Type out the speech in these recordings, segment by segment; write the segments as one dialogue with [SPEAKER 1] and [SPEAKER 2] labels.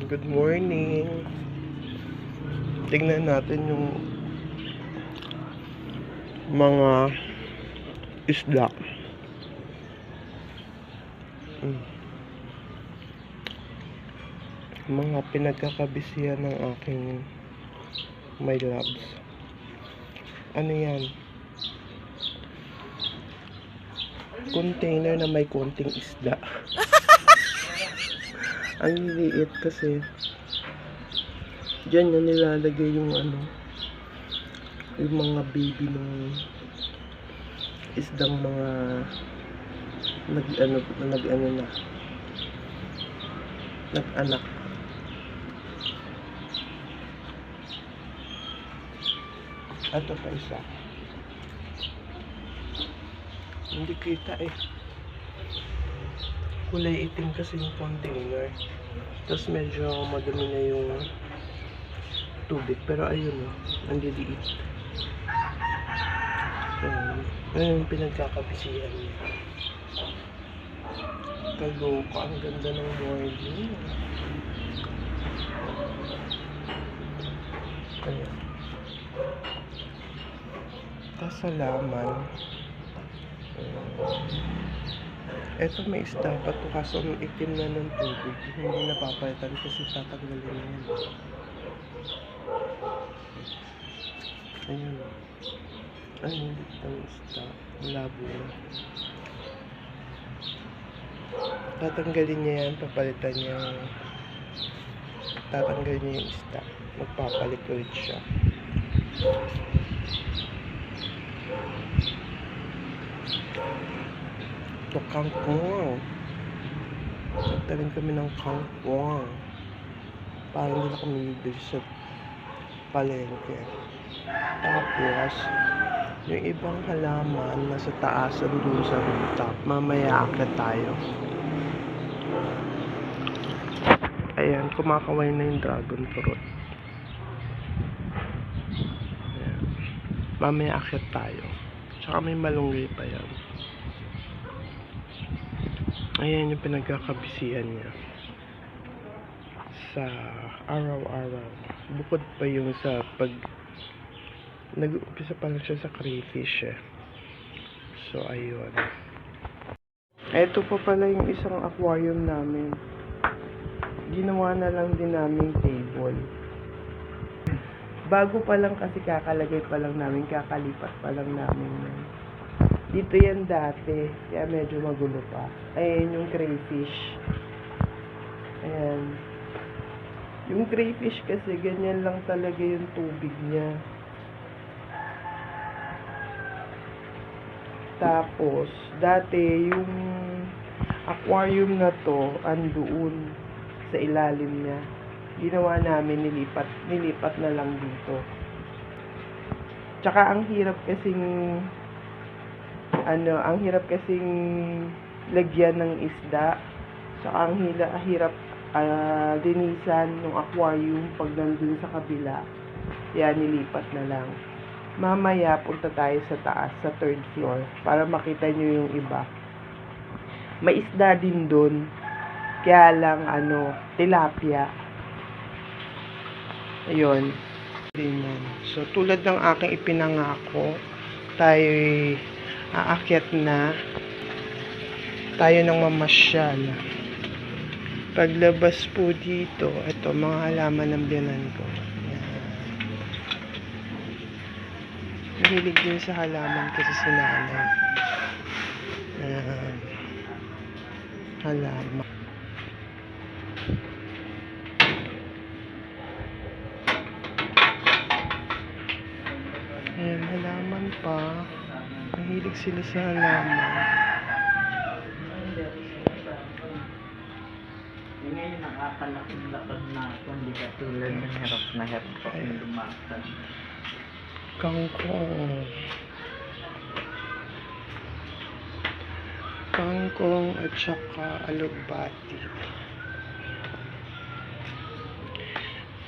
[SPEAKER 1] Good morning. Tingnan natin yung mga isda. Mga pinagkakabisihan ng aking my loves. Ano yan? Container na may konting isda. Ang liit kasi dyan na nilalagay yung yung mga baby ng isdang mga nag-anak. Ito pa isa. Hindi kita kulay itim kasi yung container. Tapos medyo madumi na yung tubig. Pero ayun ang liliit. Ayun yung pinagkakabisihan niya. Kaloka, ang ganda ng morning. Ayan. Kasalaman. Eto may isda pa to kaso itim na ng tubig. Hindi napapalitan kasi tatanggalin na yan. Ayun. Ang liit ng isda. Malabo na. Tatanggalin niya yan. Papalitan niya. Tatanggalin niya yung isda. Magpapalit ulit siya. Ito kangkong. Nagtarin kami ng kangkong. Parang hindi na kami bibili sa palengke. Tapos, yung ibang halaman nasa taasan dun sa rooftop. Mamaya akit tayo. Ayan, kumakaway na yung dragon fruit. Ayan. Mamaya akit tayo. Tsaka may malunggay pa yan. Ayan yung pinagkakabisihan niya sa araw-araw. Bukod pa yung sa nag-umpisa pa lang siya sa crayfish So ayun. Ito pa pala yung isang aquarium namin. Ginawa na lang din namin table. Bago pa lang kasi kakalagay pa lang namin, kakalipat pa lang namin yan. Dito yan dati, kaya medyo magulo pa. Ayan yung crayfish. Ayan. Yung crayfish kasi ganyan lang talaga yung tubig niya. Tapos, dati yung aquarium na to, andoon sa ilalim niya. Ginawa namin, nilipat na lang dito. Tsaka ang hirap kasing lagyan ng isda. Tsaka ang hirap linisan ng aquarium pag nandun sa kabila. Kaya nilipat na lang. Mamaya punta tayo sa taas, sa 3rd floor, para makita nyo yung iba. May isda din dun. Kaya lang tilapia. Ayun. So tulad ng aking ipinangako, tayo'y aakyat na. Tayo nang mamasyal. Paglabas po dito, ito mga halaman ng biyanan ko. Mahilig din sa halaman kasi si nanay. Halaman. Ayan, halaman pa. Mahilig sila sa halaman.
[SPEAKER 2] Ngayon nakakalakad na ako, hindi ka tulad ng hirap na hirap akong lumakad.
[SPEAKER 1] Kangkong. Kangkong at saka alugbati.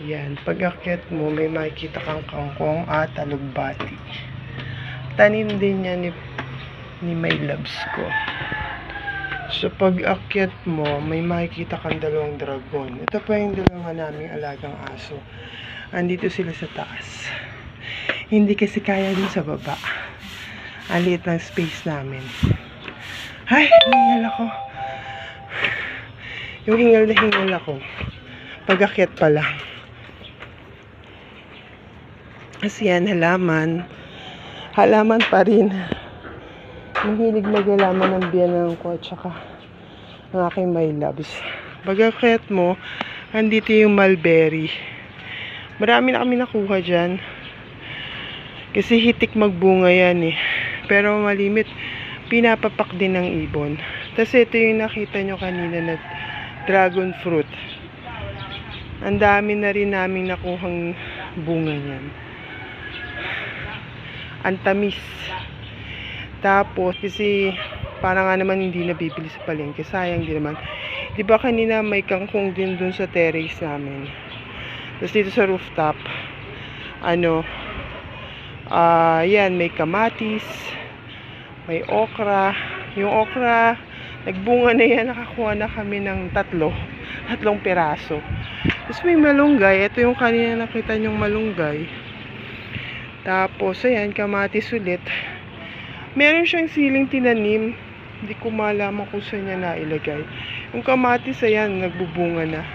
[SPEAKER 1] Yan, pag-akyat mo, may makikita kang kangkong at alugbati. Tanim din yan ni my loves ko. Sa pag-akyat mo, may makikita kang dalawang dragon. Ito pa yung dalawa naming alagang aso. Andito sila sa taas. Hindi kasi kaya dun sa baba. Ang liit ng space namin. Ay, hingal ako. Yung hingal na hingal ako. Pag-akyat pa lang. Kasi yan, halaman. Halaman pa rin. Mahilig mag-halaman ng biyanan ko at saka ng aking my loves. Pag-akyat mo, andito yung mulberry. Marami na kami nakuha dyan. Kasi hitik magbunga yan eh. Pero malimit, pinapapak din ng ibon. Tapos ito yung nakita nyo kanina na dragon fruit. Ang dami na rin naming nakuhang bunga niyan. Ang tamis. Tapos, kasi parang nga naman hindi nabibili sa palengke. Sayang din naman. Di ba kanina may kangkong din dun sa terrace namin. Tapos dito sa rooftop, yan, may kamatis, may okra. Yung okra, nagbunga na yan. Nakakuha na kami ng tatlong piraso. Tapos may malunggay. Ito yung kanina nakita nyong malunggay. Tapos, ayan, kamatis ulit. Meron siyang siling tinanim. Hindi ko malaman kung saan niya nailagay. Yung kamatis, ayan, nagbubunga na.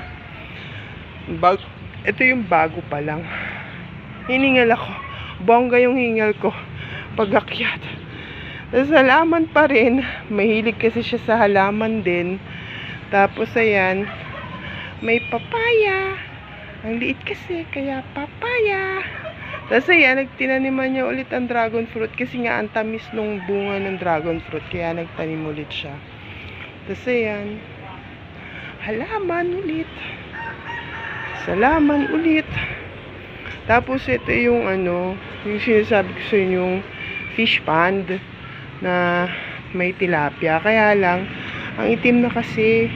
[SPEAKER 1] Ito yung bago pa lang. Hiningal ako. Bongga yung hingal ko. Pag-akyat. Tapos halaman pa rin. Mahilig kasi siya sa halaman din. Tapos, ayan, may papaya. Ang liit kasi, kaya papaya. Tapos ayan, nagtinaniman niya ulit ang dragon fruit kasi nga ang tamis nung bunga ng dragon fruit, kaya nagtanim ulit siya. Tapos ayan, halaman ulit. Salaman ulit. Tapos ito yung yung sinasabi ko sa inyo, yung fish pond na may tilapia. Kaya lang, ang itim na kasi,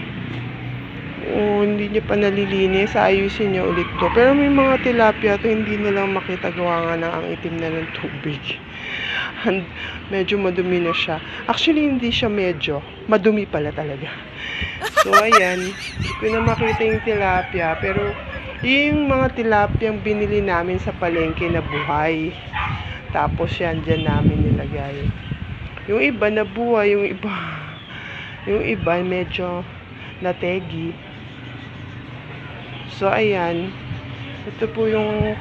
[SPEAKER 1] hindi nyo pa nalilinis, ayusin nyo ulit to. Pero may mga tilapia to, hindi nilang makita, gawa nga na ang itim na ng tubig. And medyo madumi na siya. Actually, hindi siya medyo. Madumi pala talaga. So, ayan. Hindi ko na makita yung tilapia. Pero, yung mga tilapia binili namin sa palengke na buhay. Tapos yan, dyan namin nilagay. Yung iba na buhay, yung iba medyo nategi. So, ayan. Ito po yung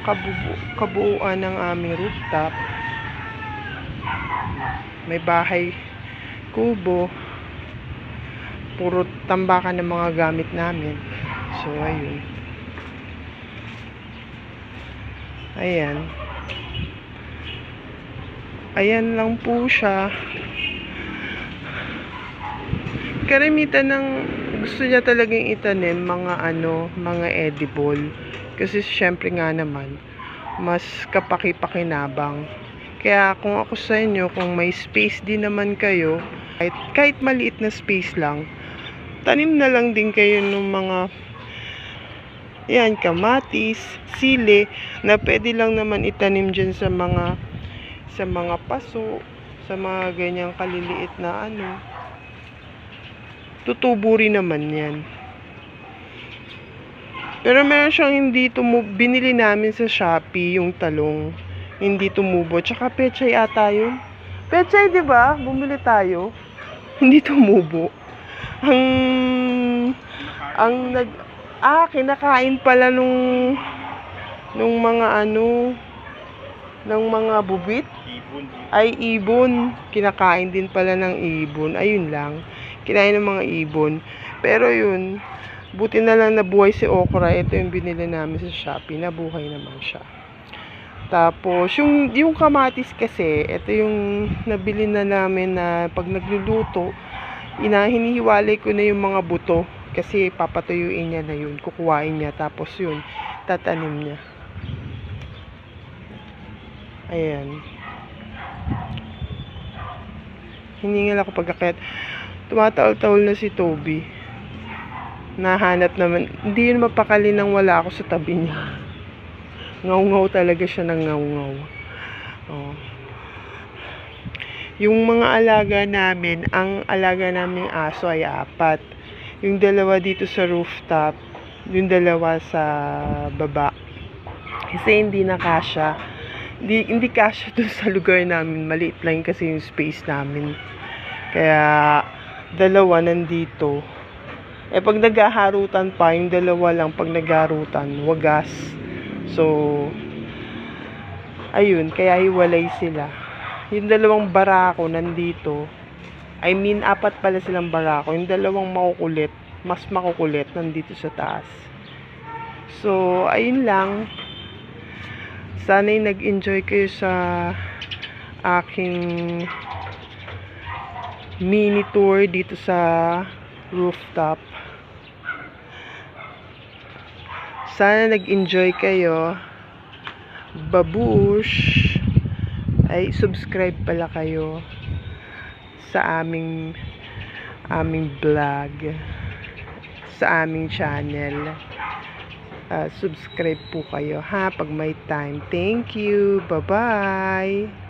[SPEAKER 1] kabuuan ng aming rooftop. May bahay kubo. Puro tambakan ng mga gamit namin. So, ayun. Ayan. Ayan lang po siya. Karamitan ng gusto niya talagang itanim mga edible. Kasi syempre nga naman, mas kapaki-pakinabang. Kaya kung ako sa inyo, kung may space din naman kayo, kahit maliit na space lang, tanim na lang din kayo ng mga kamatis, sili, na pwede lang naman itanim dyan sa mga paso, sa mga ganyang kaliliit na tutubo rin naman yan. Pero meron siyang binili namin sa Shopee, yung talong, hindi tumubo. Tsaka pechay ata yun. Pechay, di ba? Bumili tayo. Hindi tumubo. Kinakain pala nung mga ng mga bubit. Ay, ibon. Kinakain din pala ng ibon. Ayun lang. Kinain ng mga ibon. Pero yun, buti na lang nabuhay si okra. Ito yung binili namin sa Shopee. Nabuhay naman siya. Tapos, yung kamatis kasi, ito yung nabili na namin na pag nagluluto, hinihiwalay ko na yung mga buto. Kasi papatuyuin niya na yun. Kukuhain niya. Tapos yun, tatanim niya. Ayan. Hiningal ako pag-akyat. Tumataol-taol na si Toby. Nahanap naman. Hindi yun mapakali nang wala ako sa tabi niya. Ngaw-ngaw talaga siya ng ngaw-ngaw. Oh. Yung mga alaga namin, ang alaga naming aso ay 4. Yung 2 dito sa rooftop, yung 2 sa baba. Kasi hindi na kasya. Hindi kasya dun sa lugar namin. Maliit lang kasi yung space namin. Kaya 2 nandito. Pag naghaharutan pa, yung 2 lang pag naghaharutan, wagas. So, ayun, kaya hiwalay sila. Yung 2 barako nandito. 4 pala silang barako. Yung 2 makukulit, mas makukulit, nandito sa taas. So, ayun lang. Sana'y nag-enjoy kayo sa aking mini tour dito sa rooftop. Sana nag-enjoy kayo. Babush! Ay, subscribe pala kayo sa aming vlog, sa aming channel. Subscribe po kayo ha pag may time. Thank you. Bye-bye.